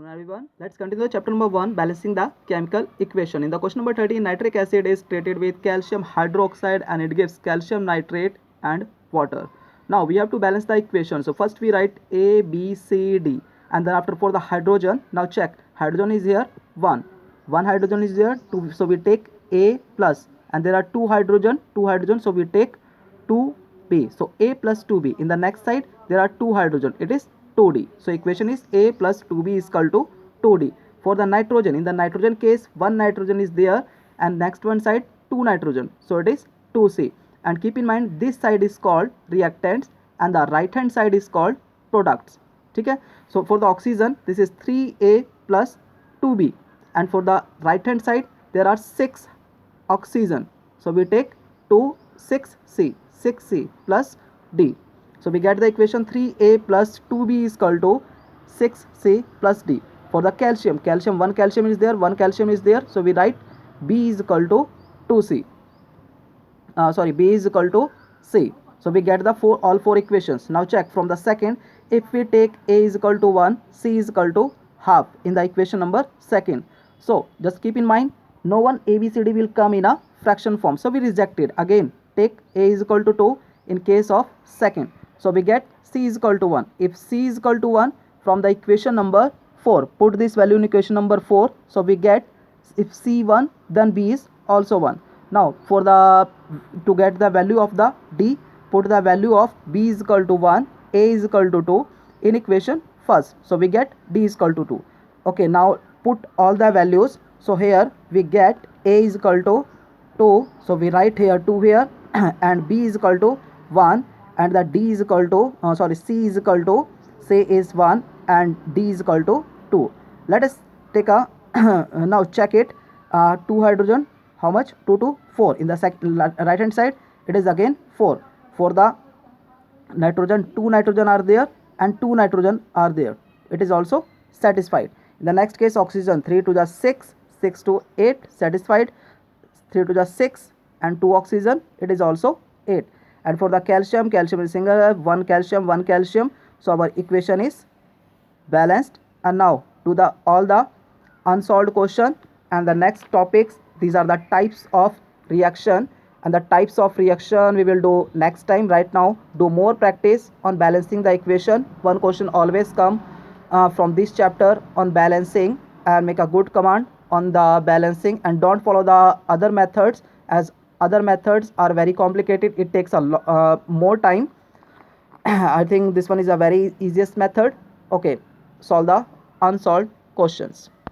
afternoon everyone. Let's continue chapter number 1, balancing the chemical equation. In the question number 13, nitric acid is treated with calcium hydroxide and it gives calcium nitrate and water. Now we have to balance the equation. So first we write A, B, C, D, and then after for the hydrogen, now check, hydrogen is here 1. One hydrogen is there 2, so we take A plus, and there are two hydrogen, so we take 2B. So A plus 2B. In the next side there are two hydrogen, it is 2D. So equation is A plus 2B is equal to 2D. For the nitrogen, in the nitrogen case, one nitrogen is there and next one side two nitrogen, so it is 2C. And keep in mind this side is called reactants and the right hand side is called products. Okay? So for the oxygen, this is 3A plus 2B, and for the right hand side there are 6 oxygen, so we take 2 6C plus D. So we get the equation 3A plus 2B is equal to 6C plus D. For the calcium, one calcium is there, so we write B is equal to 2C. B is equal to C. So we get the all four equations. Now check from the second, if we take A is equal to 1, C is equal to half in the equation number second. So just keep in mind, no one ABCD will come in a fraction form, so we reject it. Again take A is equal to 2 in case of second. So we get C is equal to 1. If C is equal to 1, from the equation number 4, put this value in equation number 4. So we get, if C 1, then B is also 1. Now for the, to get the value of the D, put the value of B is equal to 1, A is equal to 2 in equation first. So we get D is equal to 2. Okay, now put all the values. So here we get A is equal to 2. So we write here 2 here and B is equal to 1, and the D is equal to C is equal to, say is 1 and D is equal to 2. Let us take a now check it. 2 hydrogen, how much? 2 to 4. In the right hand side it is again 4. For the nitrogen, 2 nitrogen are there and 2 nitrogen are there, it is also satisfied. In the next case, oxygen, 3 to the 6, 6 to 8, satisfied. 3 to the 6 and 2 oxygen, it is also 8. And for the calcium is single, one calcium, so our equation is balanced. And now to the all the unsolved question and the next topics. These are the types of reaction, and the types of reaction we will do next time. Right now do more practice on balancing the equation. One question always come from this chapter on balancing, and make a good command on the balancing, and don't follow the other methods, as other methods are very complicated. It takes a more time. I think this one is a very easiest method. Okay, solve the unsolved questions.